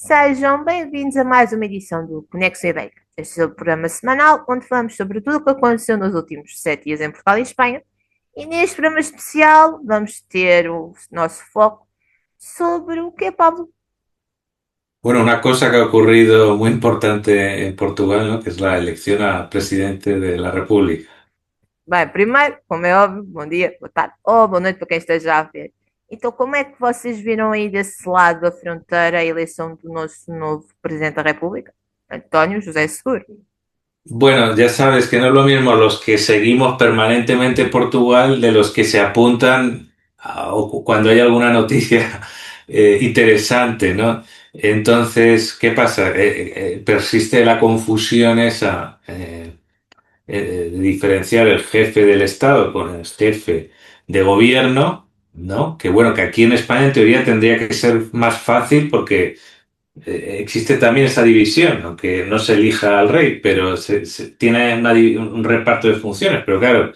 Sejam bem-vindos a mais uma edição do Conexo Ibérica. Este é o programa semanal onde falamos sobre tudo o que aconteceu nos últimos 7 dias em Portugal e Espanha. E neste programa especial vamos ter o nosso foco sobre o que é, Pablo? Bueno, una cosa que ha ocurrido muy importante en Portugal, ¿no? Que es la elección a presidente de la República. Bem, primeiro, como é óbvio, bom dia, boa tarde ou boa noite para quem esteja a ver. Então, como é que vocês viram aí desse lado da fronteira a eleição do nosso novo Presidente da República, António José Seguro? Bueno, ya sabes que no es lo mismo los que seguimos permanentemente Portugal de los que se apuntan cuando hay alguna noticia interesante, ¿no? Entonces, ¿qué pasa? Persiste la confusión esa. Diferenciar el jefe del Estado con el jefe de gobierno, ¿no? Que bueno, que aquí en España en teoría tendría que ser más fácil porque existe también esa división, aunque no se elija al rey, pero tiene un reparto de funciones. Pero claro,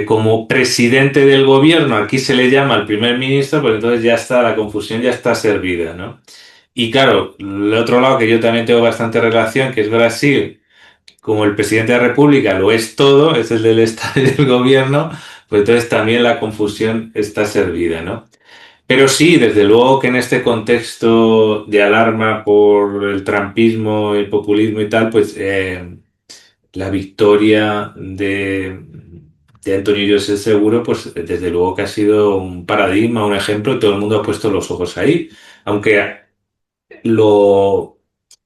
como presidente del gobierno aquí se le llama al primer ministro, pues entonces ya está, la confusión ya está servida, ¿no? Y claro, el otro lado que yo también tengo bastante relación, que es Brasil, como el presidente de la República lo es todo, es el del Estado y del gobierno, pues entonces también la confusión está servida, ¿no? Pero sí, desde luego que en este contexto de alarma por el trampismo, el populismo y tal, pues la victoria de Antonio José Seguro, pues desde luego que ha sido un paradigma, un ejemplo, y todo el mundo ha puesto los ojos ahí. Aunque lo,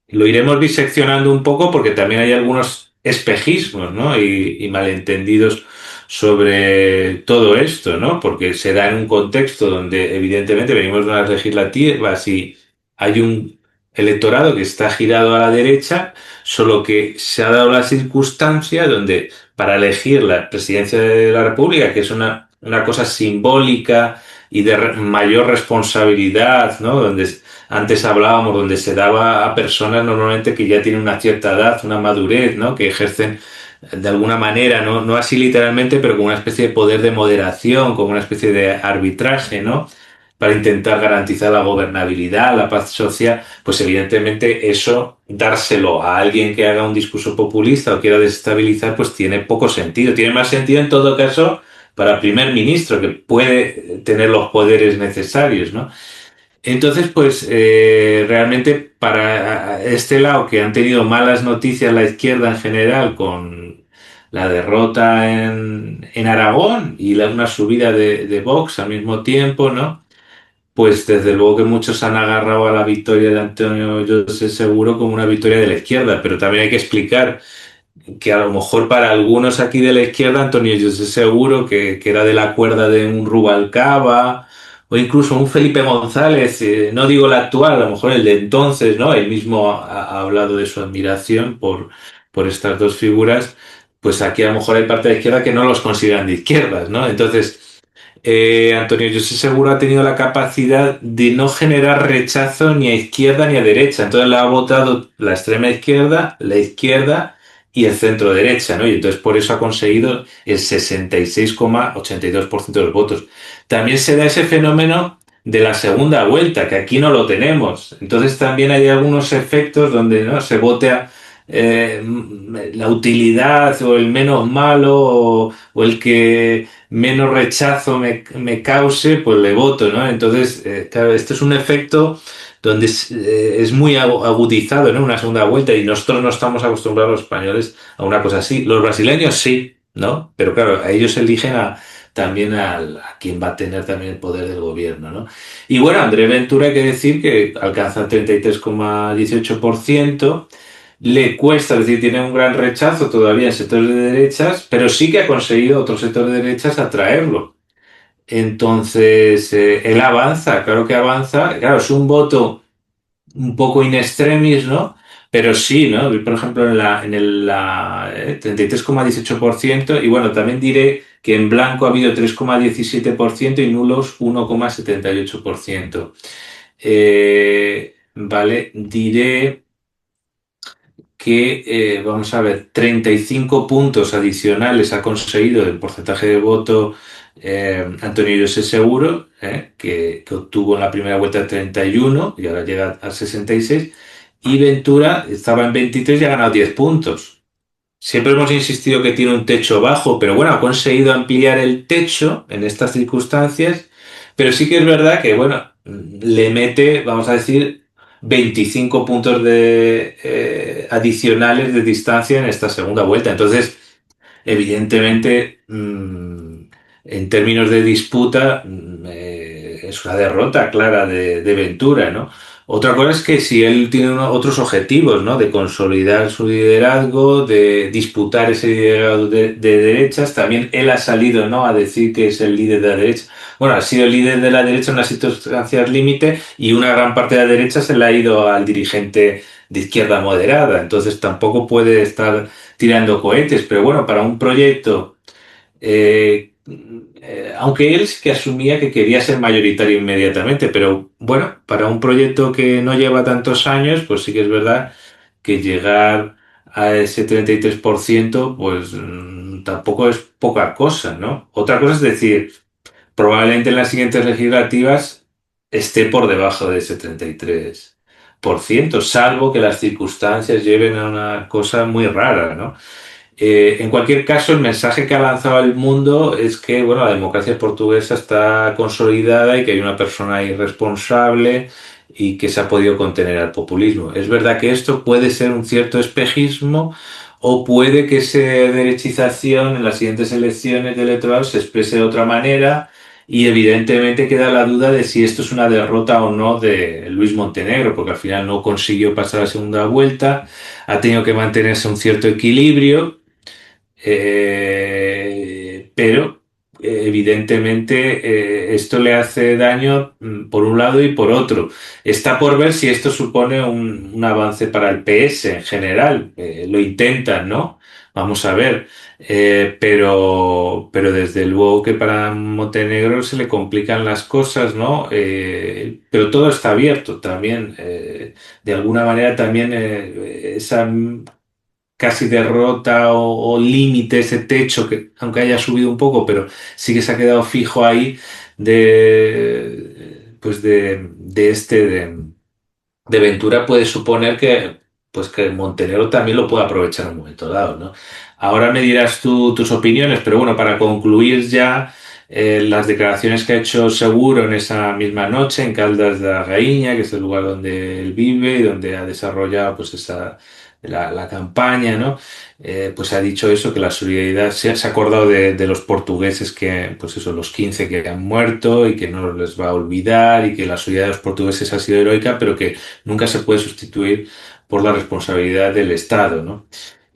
lo iremos diseccionando un poco porque también hay algunos espejismos, ¿no? Y malentendidos sobre todo esto, ¿no? Porque se da en un contexto donde evidentemente venimos de unas legislativas y hay un electorado que está girado a la derecha, solo que se ha dado la circunstancia donde para elegir la presidencia de la República, que es una cosa simbólica y de mayor responsabilidad, ¿no? Donde antes hablábamos, donde se daba a personas normalmente que ya tienen una cierta edad, una madurez, ¿no? Que ejercen de alguna manera, ¿no? No así literalmente, pero como una especie de poder de moderación, como una especie de arbitraje, ¿no? Para intentar garantizar la gobernabilidad, la paz social, pues evidentemente eso, dárselo a alguien que haga un discurso populista o quiera desestabilizar, pues tiene poco sentido. Tiene más sentido en todo caso para el primer ministro, que puede tener los poderes necesarios, ¿no? Entonces, pues realmente para este lado que han tenido malas noticias la izquierda en general con la derrota en Aragón y una subida de Vox al mismo tiempo, ¿no? Pues desde luego que muchos han agarrado a la victoria de Antonio José Seguro como una victoria de la izquierda, pero también hay que explicar que a lo mejor para algunos aquí de la izquierda, Antonio José Seguro, que era de la cuerda de un Rubalcaba, o incluso un Felipe González, no digo el actual, a lo mejor el de entonces, ¿no? Él mismo ha hablado de su admiración por estas dos figuras, pues aquí a lo mejor hay parte de la izquierda que no los consideran de izquierdas, ¿no? Entonces, Antonio José Seguro ha tenido la capacidad de no generar rechazo ni a izquierda ni a derecha. Entonces le ha votado la extrema izquierda, la izquierda y el centro derecha, ¿no? Y entonces por eso ha conseguido el 66,82% de los votos. También se da ese fenómeno de la segunda vuelta, que aquí no lo tenemos. Entonces también hay algunos efectos donde no se vota la utilidad o el menos malo o el que menos rechazo me cause, pues le voto, ¿no? Entonces, claro, esto es un efecto donde es muy agudizado, ¿no? Una segunda vuelta y nosotros no estamos acostumbrados los españoles a una cosa así. Los brasileños sí, ¿no? Pero claro, a ellos eligen también a quien va a tener también el poder del gobierno, ¿no? Y bueno, Andrés Ventura hay que decir que alcanza el 33,18%. Le cuesta, es decir, tiene un gran rechazo todavía en sectores de derechas, pero sí que ha conseguido otros sectores de derechas atraerlo. Entonces, él avanza, claro que avanza. Claro, es un voto un poco in extremis, ¿no? Pero sí, ¿no? Por ejemplo, en el 33,18% y bueno, también diré que en blanco ha habido 3,17% y nulos 1,78%. Vale, diré que, vamos a ver, 35 puntos adicionales ha conseguido el porcentaje de voto Antonio José Seguro, que obtuvo en la primera vuelta 31 y ahora llega a 66, y Ventura estaba en 23 y ha ganado 10 puntos. Siempre hemos insistido que tiene un techo bajo, pero bueno, ha conseguido ampliar el techo en estas circunstancias, pero sí que es verdad que, bueno, le mete, vamos a decir, 25 puntos adicionales de distancia en esta segunda vuelta. Entonces, evidentemente, en términos de disputa, es una derrota clara de Ventura, ¿no? Otra cosa es que si él tiene otros objetivos, ¿no? De consolidar su liderazgo, de disputar ese liderazgo de derechas, también él ha salido, ¿no? A decir que es el líder de la derecha. Bueno, ha sido el líder de la derecha en unas circunstancias límite y una gran parte de la derecha se le ha ido al dirigente de izquierda moderada. Entonces tampoco puede estar tirando cohetes, pero bueno, para un proyecto, aunque él sí que asumía que quería ser mayoritario inmediatamente, pero bueno, para un proyecto que no lleva tantos años, pues sí que es verdad que llegar a ese 33%, pues tampoco es poca cosa, ¿no? Otra cosa es decir, probablemente en las siguientes legislativas esté por debajo de ese 33%, salvo que las circunstancias lleven a una cosa muy rara, ¿no? En cualquier caso, el mensaje que ha lanzado al mundo es que, bueno, la democracia portuguesa está consolidada y que hay una persona irresponsable y que se ha podido contener al populismo. Es verdad que esto puede ser un cierto espejismo o puede que esa derechización en las siguientes elecciones de electorado se exprese de otra manera y evidentemente queda la duda de si esto es una derrota o no de Luis Montenegro, porque al final no consiguió pasar a la segunda vuelta, ha tenido que mantenerse un cierto equilibrio, pero evidentemente esto le hace daño por un lado y por otro. Está por ver si esto supone un avance para el PS en general. Lo intentan, ¿no? Vamos a ver. Pero desde luego que para Montenegro se le complican las cosas, ¿no? Pero todo está abierto también. De alguna manera también esa casi derrota o límite, ese techo que aunque haya subido un poco, pero sí que se ha quedado fijo ahí de Ventura puede suponer que pues que Montenegro también lo puede aprovechar en un momento dado, ¿no? Ahora me dirás tú tus opiniones, pero bueno, para concluir ya las declaraciones que ha hecho Seguro en esa misma noche en Caldas da Rainha, que es el lugar donde él vive y donde ha desarrollado pues la campaña, ¿no? Pues ha dicho eso, que la solidaridad se ha acordado de los portugueses que, pues eso, los 15 que han muerto y que no les va a olvidar y que la solidaridad de los portugueses ha sido heroica, pero que nunca se puede sustituir por la responsabilidad del Estado, ¿no?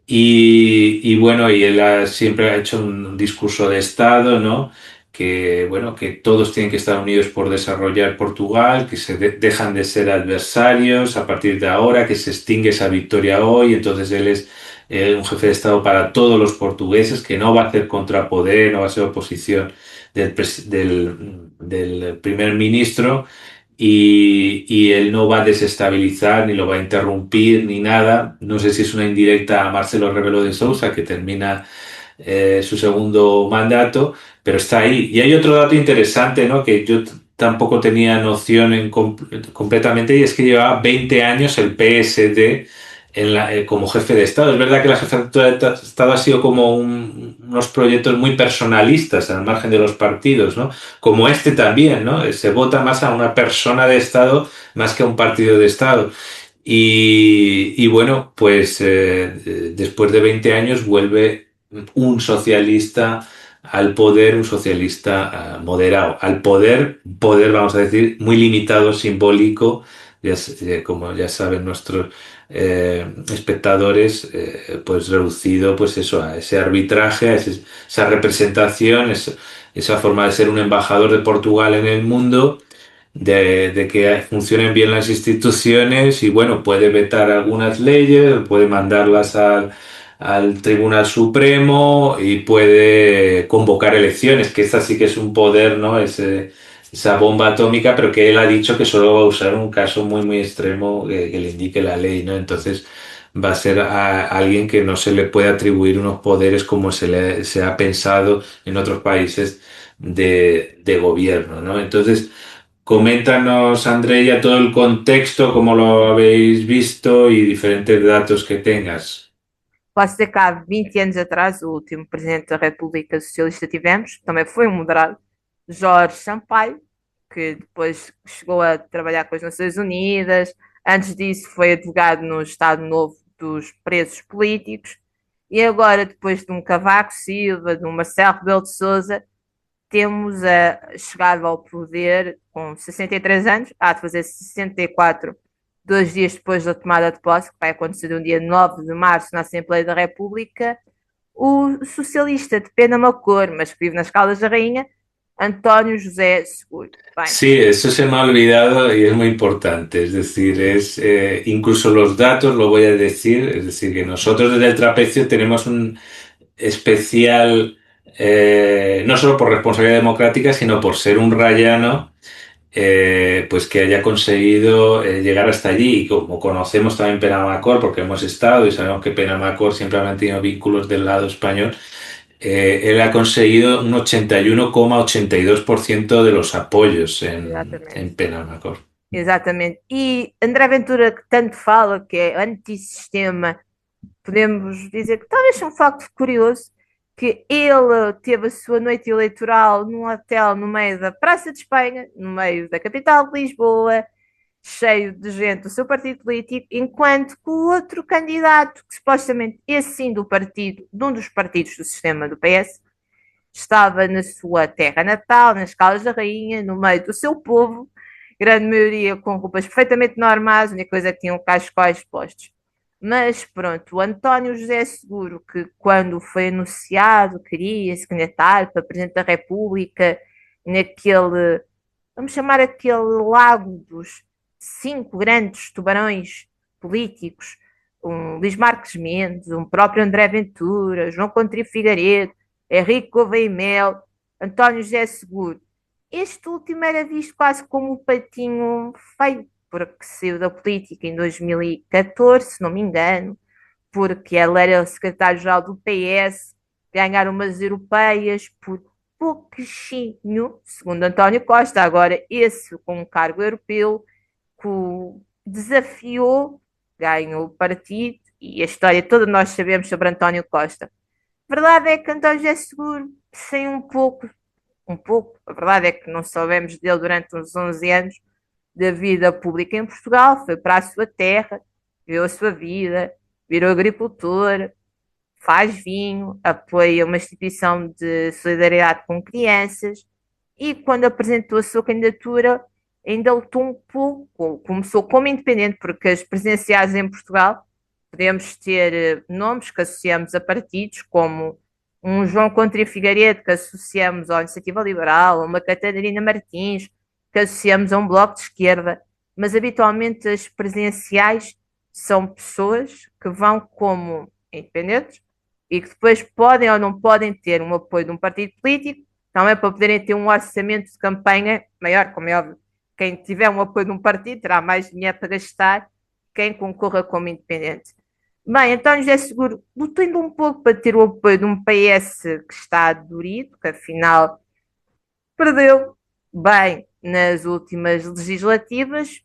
Y bueno, y él siempre ha hecho un discurso de Estado, ¿no? Que bueno, que todos tienen que estar unidos por desarrollar Portugal, que dejan de ser adversarios a partir de ahora, que se extingue esa victoria hoy, entonces él es un jefe de Estado para todos los portugueses, que no va a hacer contrapoder, no va a ser oposición del primer ministro, y él no va a desestabilizar, ni lo va a interrumpir, ni nada. No sé si es una indirecta a Marcelo Rebelo de Sousa, que termina su segundo mandato, pero está ahí. Y hay otro dato interesante, ¿no? Que yo tampoco tenía noción completamente, y es que llevaba 20 años el PSD como jefe de Estado. Es verdad que la jefatura de Estado ha sido como unos proyectos muy personalistas al margen de los partidos, ¿no? Como este también, ¿no? Se vota más a una persona de Estado más que a un partido de Estado. Y bueno, pues después de 20 años vuelve un socialista al poder, un socialista moderado, al poder, vamos a decir, muy limitado, simbólico, como ya saben nuestros espectadores, pues reducido pues eso, a ese arbitraje, esa representación, esa forma de ser un embajador de Portugal en el mundo, de que funcionen bien las instituciones y bueno, puede vetar algunas leyes, puede mandarlas al Tribunal Supremo y puede convocar elecciones, que esta sí que es un poder, ¿no? Esa bomba atómica, pero que él ha dicho que solo va a usar un caso muy, muy extremo que le indique la ley, ¿no? Entonces va a ser a alguien que no se le puede atribuir unos poderes como se ha pensado en otros países de gobierno, ¿no? Entonces, coméntanos, Andrea, todo el contexto, cómo lo habéis visto y diferentes datos que tengas. Posso dizer que há 20 anos atrás, o último presidente da República Socialista que tivemos, também foi um moderado, Jorge Sampaio, que depois chegou a trabalhar com as Nações Unidas. Antes disso, foi advogado no Estado Novo dos Presos Políticos. E agora, depois de um Cavaco Silva, de um Marcelo Rebelo de Sousa, temos a chegada ao poder com 63 anos, há de fazer 64, 2 dias depois da tomada de posse, que vai acontecer no dia 9 de março na Assembleia da República, o socialista de pena Macor, mas que vive nas Caldas da Rainha, António José Seguro. Bem, Sí, eso se me ha olvidado y es muy importante. Es decir, incluso los datos lo voy a decir. Es decir, que nosotros desde el trapecio tenemos un especial, no solo por responsabilidad democrática, sino por ser un rayano, pues que haya conseguido llegar hasta allí. Y como conocemos también Penamacor, porque hemos estado y sabemos que Penamacor siempre ha mantenido vínculos del lado español, él ha conseguido un 81,82% de los apoyos exatamente. en Penamacor. Exatamente. E André Ventura, que tanto fala que é antissistema, podemos dizer que talvez seja um facto curioso que ele teve a sua noite eleitoral num hotel no meio da Praça de Espanha, no meio da capital de Lisboa, cheio de gente do seu partido político, enquanto que o outro candidato, que supostamente esse sim do partido, de um dos partidos do sistema do PS, estava na sua terra natal, nas Caldas da Rainha, no meio do seu povo, grande maioria com roupas perfeitamente normais, a única coisa é que tinham cascóis postos. Mas pronto, o António José Seguro, que quando foi anunciado queria se candidatar para Presidente da República, naquele, vamos chamar aquele lago dos 5 grandes tubarões políticos, um Luís Marques Mendes, um próprio André Ventura, João Coutinho Figueiredo, Henrique Gouveia e Mel, António José Seguro. Este último era visto quase como o patinho feio, porque saiu da política em 2014, se não me engano, porque ele era o secretário-geral do PS, ganharam umas europeias por pouquinho, segundo António Costa, agora esse com um cargo europeu, que o desafiou, ganhou o partido, e a história toda nós sabemos sobre António Costa. A verdade é que António José Seguro sem um pouco, a verdade é que não soubemos dele durante uns 11 anos da vida pública em Portugal, foi para a sua terra, viveu a sua vida, virou agricultor, faz vinho, apoia uma instituição de solidariedade com crianças e quando apresentou a sua candidatura ainda lutou um pouco, começou como independente, porque as presidenciais em Portugal podemos ter nomes que associamos a partidos, como um João Coutinho Figueiredo, que associamos à Iniciativa Liberal, ou uma Catarina Martins, que associamos a um bloco de esquerda, mas habitualmente as presidenciais são pessoas que vão como independentes e que depois podem ou não podem ter um apoio de um partido político, também para poderem ter um orçamento de campanha maior, como é óbvio. Quem tiver um apoio de um partido terá mais dinheiro para gastar, quem concorra como independente. Bem, António José Seguro lutou ainda um pouco para ter o apoio de um PS que está dorido, que afinal perdeu bem nas últimas legislativas,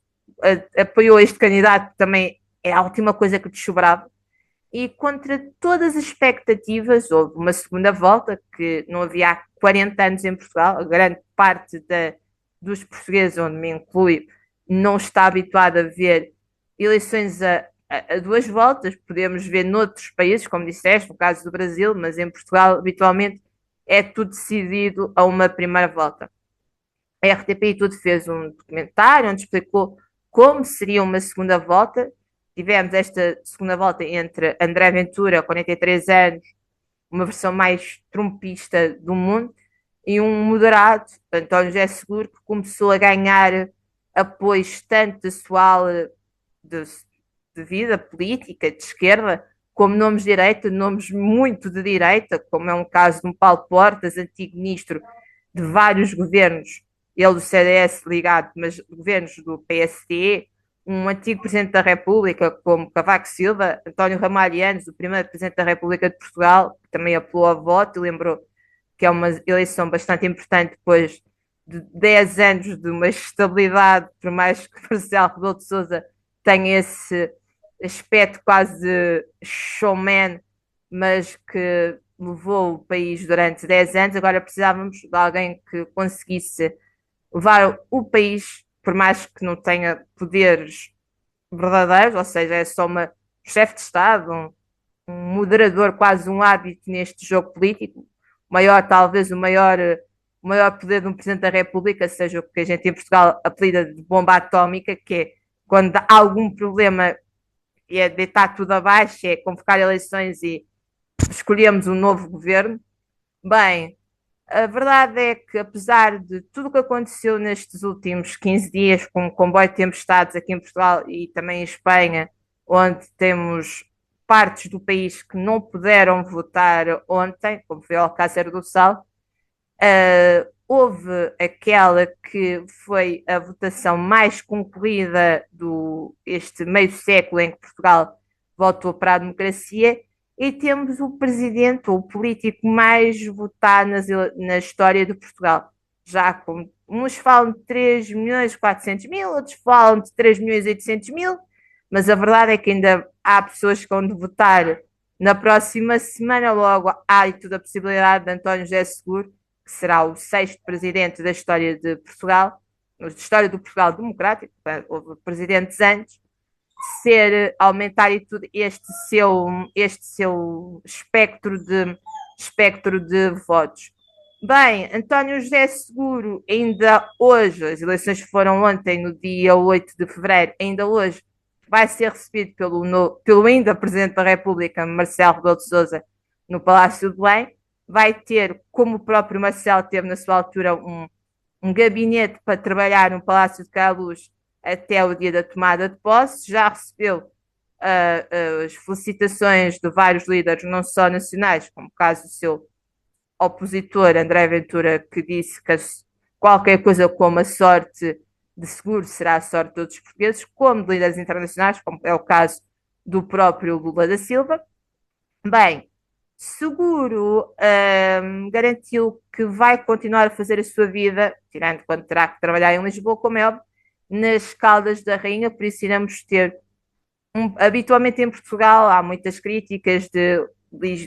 apoiou este candidato que também é a última coisa que dessobrava, e contra todas as expectativas, houve uma segunda volta que não havia há 40 anos em Portugal, a grande parte dos portugueses, onde me inclui, não está habituada a ver eleições a duas voltas, podemos ver noutros países, como disseste, no caso do Brasil, mas em Portugal habitualmente é tudo decidido a uma primeira volta. A RTP e tudo fez um documentário onde explicou como seria uma segunda volta. Tivemos esta segunda volta entre André Ventura, 43 anos, uma versão mais trumpista do mundo, e um moderado, António José Seguro, que começou a ganhar apoios tanto da sua ala de vida política, de esquerda, como nomes de direita, nomes muito de direita, como é um caso de um Paulo Portas, antigo ministro de vários governos, ele do CDS ligado, mas governos do PSD, um antigo Presidente da República, como Cavaco Silva, António Ramalho Eanes, o primeiro Presidente da República de Portugal, que também apelou a voto e lembrou que é uma eleição bastante importante depois de 10 anos de uma estabilidade, por mais que Marcelo Rebelo de Sousa tenha esse aspecto quase showman, mas que levou o país durante 10 anos. Agora precisávamos de alguém que conseguisse levar o país, por mais que não tenha poderes verdadeiros, ou seja, é só uma chefe de Estado, um moderador, quase um árbitro neste jogo político, maior, talvez o maior poder de um Presidente da República, seja o que a gente em Portugal apelida de bomba atómica, que é quando há algum problema é deitar tudo abaixo, é convocar eleições e escolhemos um novo governo. Bem, a verdade é que, apesar de tudo o que aconteceu nestes últimos 15 dias, com o comboio de tempestades aqui em Portugal e também em Espanha, onde temos partes do país que não puderam votar ontem, como foi o Alcácer do Sal, houve aquela que foi a votação mais concorrida do este meio século em que Portugal voltou para a democracia e temos o presidente, ou o político mais votado na história de Portugal. Já com uns falam de 3 milhões e 400 mil, outros falam de 3 milhões e 800 mil, mas a verdade é que ainda há pessoas que vão votar na próxima semana, logo há toda a possibilidade de António José Seguro, que será o sexto presidente da história de Portugal, da história do Portugal democrático, houve presidentes antes, ser aumentar e tudo este seu espectro de votos. Bem, António José Seguro, ainda hoje, as eleições foram ontem, no dia 8 de fevereiro, ainda hoje, vai ser recebido pelo ainda Presidente da República, Marcelo Rebelo de Sousa, no Palácio de Belém. Vai ter, como o próprio Marcelo teve na sua altura, um gabinete para trabalhar no Palácio de Queluz até o dia da tomada de posse. Já recebeu as felicitações de vários líderes, não só nacionais, como o caso do seu opositor, André Ventura, que disse que qualquer coisa como a sorte de Seguro será a sorte de todos os portugueses, como de líderes internacionais, como é o caso do próprio Lula da Silva. Bem, Seguro garantiu que vai continuar a fazer a sua vida, tirando quando terá que trabalhar em Lisboa, como é óbvio, nas Caldas da Rainha, por isso iremos ter habitualmente em Portugal há muitas críticas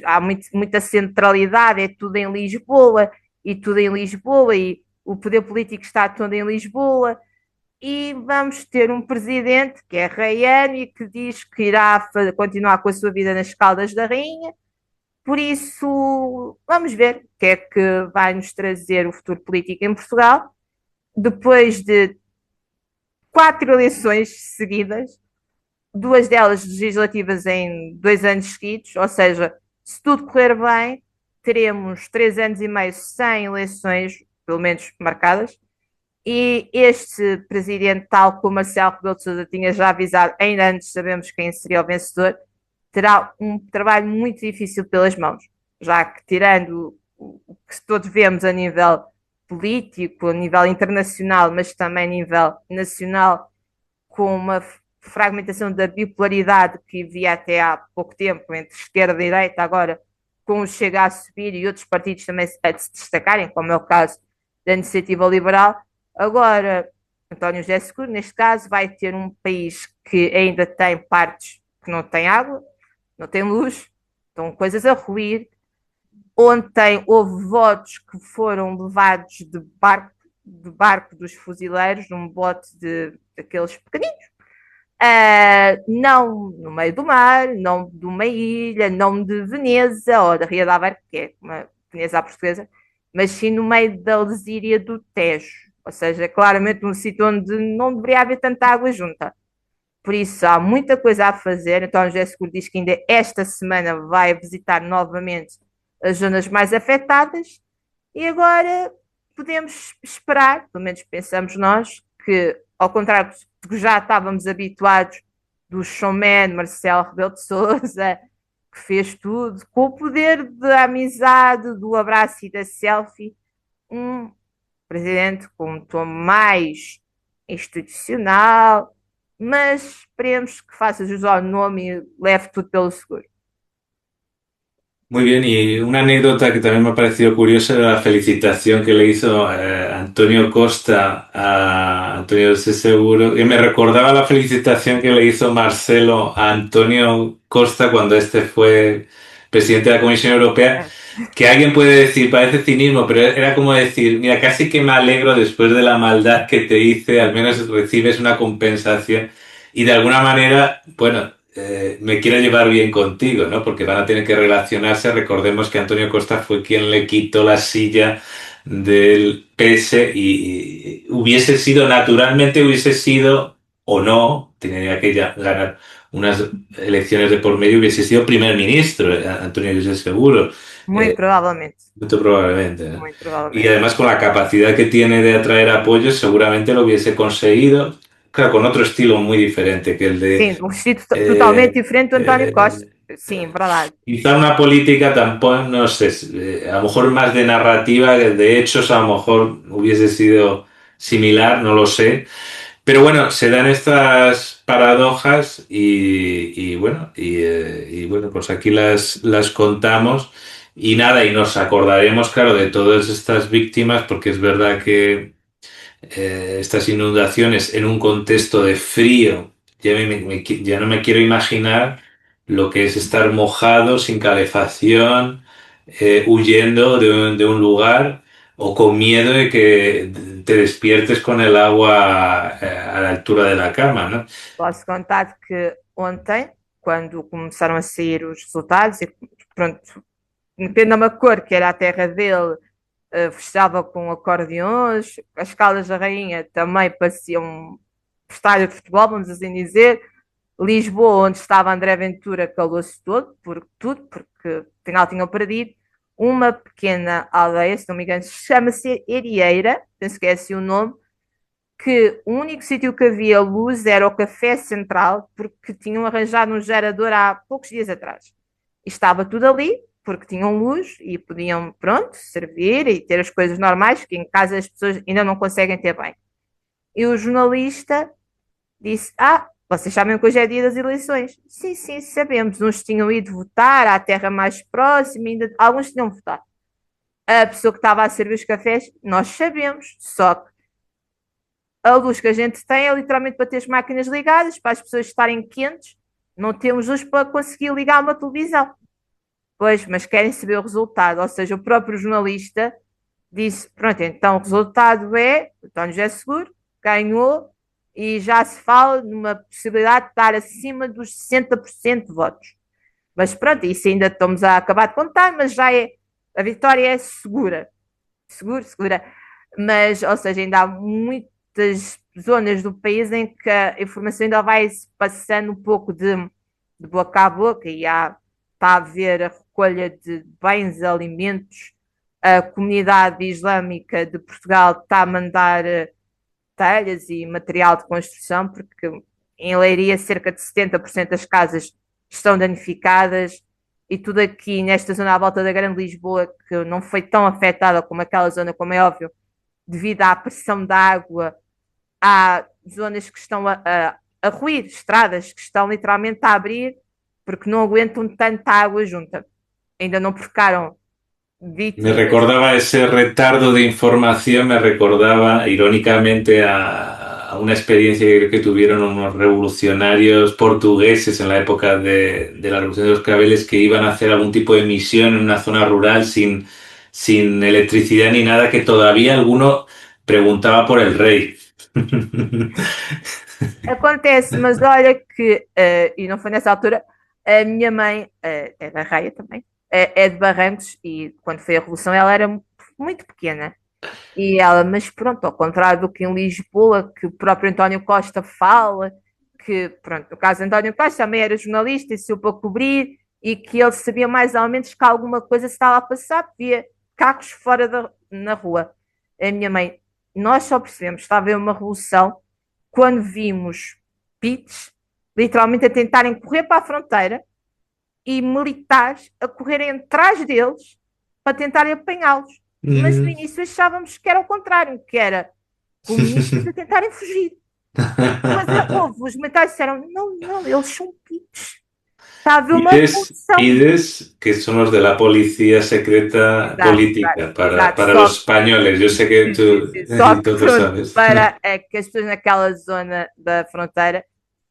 há muita centralidade, é tudo em Lisboa e tudo em Lisboa e o poder político está todo em Lisboa e vamos ter um presidente que é reiano e que diz que irá continuar com a sua vida nas Caldas da Rainha. Por isso, vamos ver o que é que vai nos trazer o futuro político em Portugal. Depois de 4 eleições seguidas, 2 delas legislativas em 2 anos seguidos, ou seja, se tudo correr bem, teremos 3 anos e meio sem eleições, pelo menos marcadas, e este presidente, tal como Marcelo Rebelo de Sousa tinha já avisado, ainda antes sabemos quem seria o vencedor, terá um trabalho muito difícil pelas mãos, já que tirando o que todos vemos a nível político, a nível internacional, mas também a nível nacional, com uma fragmentação da bipolaridade que havia até há pouco tempo entre esquerda e direita, agora com o Chega a subir e outros partidos também a se destacarem, como é o caso da Iniciativa Liberal. Agora, António José Seguro, neste caso, vai ter um país que ainda tem partes que não têm água, não tem luz, estão coisas a ruir. Ontem houve votos que foram levados de barco dos fuzileiros, num bote daqueles pequeninos, não no meio do mar, não de uma ilha, não de Veneza ou da Ria de Aveiro, que é uma Veneza à portuguesa, mas sim no meio da Lesíria do Tejo, ou seja, claramente um sítio onde não deveria haver tanta água junta. Por isso há muita coisa a fazer. Então, José Seguro diz que ainda esta semana vai visitar novamente as zonas mais afetadas e agora podemos esperar, pelo menos pensamos nós, que ao contrário do que já estávamos habituados do showman Marcelo Rebelo de Sousa, que fez tudo, com o poder da amizade, do abraço e da selfie, um presidente com um tom mais institucional, mas esperemos que faça jus ao nome e leve tudo pelo seguro. Muy bien, y una anécdota que también me ha parecido curiosa era la felicitación que le hizo Antonio Costa a Antonio de Seguro, que me recordaba la felicitación que le hizo Marcelo a Antonio Costa cuando este fue presidente de la Comisión Europea, É, que alguien puede decir, parece cinismo, pero era como decir, mira, casi que me alegro después de la maldad que te hice, al menos recibes una compensación y de alguna manera, bueno, me quiero llevar bien contigo, ¿no? Porque van a tener que relacionarse. Recordemos que Antonio Costa fue quien le quitó la silla del PS y hubiese sido, naturalmente hubiese sido, o no, tendría que ganar unas elecciones de por medio, hubiese sido primer ministro, Antonio José Seguro, muito provavelmente. muy probablemente, ¿no? Muito Y provavelmente. además con la capacidad que tiene de atraer apoyos, seguramente lo hubiese conseguido, claro, con otro estilo muy diferente que el de Sim, um vestido totalmente eh, diferente do António eh, Costa. Sim, verdade. quizá una política tampoco, no sé, a lo mejor más de narrativa, que de hechos a lo mejor hubiese sido similar, no lo sé. Pero bueno, se dan estas paradojas y bueno, pues aquí las contamos y nada, y nos acordaremos, claro, de todas estas víctimas, porque es verdad que estas inundaciones en un contexto de frío, ya no me quiero imaginar lo que es estar mojado, sin calefacción, huyendo de un lugar o con miedo de que te despiertes con el agua a la altura de la cama, ¿no? Posso contar que ontem, quando começaram a sair os resultados, e pronto, depende da cor, que era a terra dele, festejava com acordeões, as Caldas da Rainha também pareciam um estádio de futebol, vamos assim dizer. Lisboa, onde estava André Ventura, calou-se todo, por tudo, porque afinal tinham perdido. Uma pequena aldeia, se não me engano, chama-se Erieira, penso que é assim o nome, que o único sítio que havia luz era o Café Central, porque tinham arranjado um gerador há poucos dias atrás. E estava tudo ali, porque tinham luz e podiam, pronto, servir e ter as coisas normais, que em casa as pessoas ainda não conseguem ter bem. E o jornalista disse: Ah, vocês sabem que hoje é dia das eleições? Sim, sim, sabemos. Uns tinham ido votar à terra mais próxima, ainda, alguns tinham votado. A pessoa que estava a servir os cafés, nós sabemos, só que a luz que a gente tem é literalmente para ter as máquinas ligadas, para as pessoas estarem quentes, não temos luz para conseguir ligar uma televisão. Pois, mas querem saber o resultado, ou seja, o próprio jornalista disse: Pronto, então o resultado é António José Seguro ganhou e já se fala numa possibilidade de estar acima dos 60% de votos. Mas pronto, isso ainda estamos a acabar de contar, mas já é, a vitória é segura. Segura. Mas, ou seja, ainda há muitas zonas do país em que a informação ainda vai se passando um pouco de boca a boca e está a haver a recolha de bens, alimentos. A comunidade islâmica de Portugal está a mandar telhas e material de construção, porque em Leiria cerca de 70% das casas estão danificadas e tudo aqui nesta zona à volta da Grande Lisboa, que não foi tão afetada como aquela zona, como é óbvio, devido à pressão da água, há zonas que estão a ruir, estradas que estão literalmente a abrir porque não aguentam tanta água junta. Ainda não provocaram Me vítimas. recordaba ese retardo de información, me recordaba irónicamente a una experiencia que creo que tuvieron unos revolucionarios portugueses en la época de la Revolución de los Claveles que iban a hacer algún tipo de misión en una zona rural sin electricidad ni nada, que todavía alguno preguntaba por el rey. Acontece, mas olha que, e não foi nessa altura, a minha mãe é da Raia também, é de Barrancos, e quando foi a Revolução ela era muito pequena. E ela, mas pronto, ao contrário do que em Lisboa, que o próprio António Costa fala, que, pronto, no caso de António Costa também era jornalista e saiu para cobrir, e que ele sabia mais ou menos que alguma coisa se estava a passar, via cacos fora na rua. A minha mãe, nós só percebemos que estava a haver uma revolução quando vimos pites literalmente a tentarem correr para a fronteira e militares a correrem atrás deles para tentarem apanhá-los. Mas no Mm. início achávamos que era o contrário, que era comunistas a tentarem fugir. Mas houve, os militares disseram, não, não, eles são pitos. está a haver uma revolução. Ides, que son los de la policía secreta Exato, exato, política exato. para Só los españoles. Yo sé que sim, sim, tú sim. Só y que tú lo pronto, sabes. para que as pessoas naquela zona da fronteira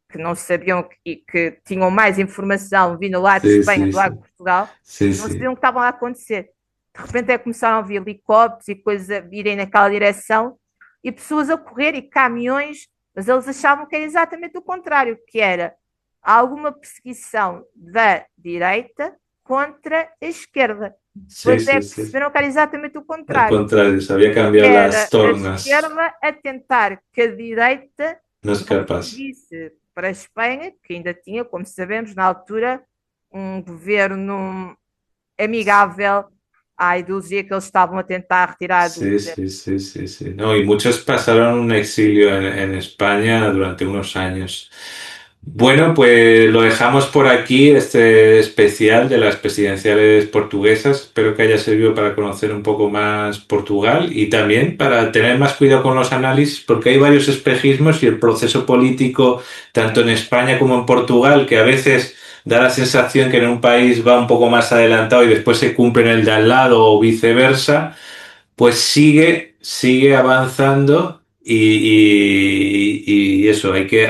que não sabiam e que tinham mais informação vindo lá de Sí, Espanha, sí, de lá sí. de Portugal, Sí, não sí. sabiam o que estava lá a acontecer. De repente é que começaram a vir helicópteros e coisas a virem naquela direção e pessoas a correr e caminhões, mas eles achavam que era exatamente o contrário, que era alguma perseguição da direita contra a esquerda. Sí, Depois é sí, que sí. perceberam que era exatamente o Al contrário, contrario, se había que cambiado las era a tornas. esquerda a tentar que a direita No es não capaz. conseguisse para a Espanha, que ainda tinha, como sabemos, na altura, um governo amigável à ideologia que eles estavam a tentar retirar do Sí, poder. sí, sí, sí, sí. No, y muchos pasaron un exilio en España durante unos años. Bueno, pues lo dejamos por aquí, este especial de las presidenciales portuguesas. Espero que haya servido para conocer un poco más Portugal y también para tener más cuidado con los análisis, porque hay varios espejismos y el proceso político, tanto en España como en Portugal, que a veces da la sensación que en un país va un poco más adelantado y después se cumple en el de al lado o viceversa, pues sigue avanzando y eso, hay que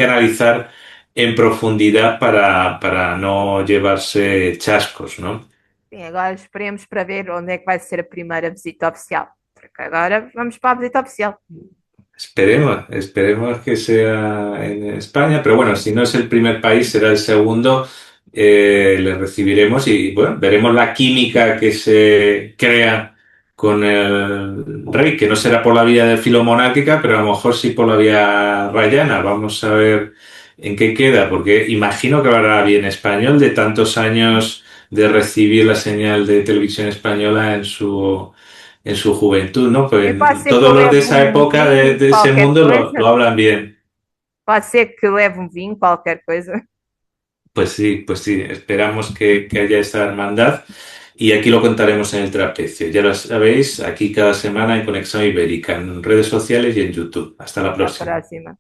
analizar en profundidad para no llevarse chascos, ¿no? Sim, agora esperemos para ver onde é que vai ser a primeira visita oficial. Porque agora vamos para a visita oficial. Esperemos que sea en España, pero bueno, si no es el primer país, será el segundo. Le recibiremos y bueno, veremos la química que se crea con el rey, que no será por la vía de filomonárquica, pero a lo mejor sí por la vía rayana. Vamos a ver en qué queda, porque imagino que hablará bien español de tantos años de recibir la señal de televisión española en su juventud, ¿no? E Pues pode ser que eu todos los de leve esa um época, vinho, de ese qualquer mundo, coisa. lo hablan bien. Pode ser que eu leve um vinho, qualquer coisa. Pues sí, esperamos que haya esta hermandad y aquí lo contaremos en el trapecio. Ya lo sabéis, aquí cada semana en Conexión Ibérica, en redes sociales y en YouTube. Hasta la Até a próxima. próxima.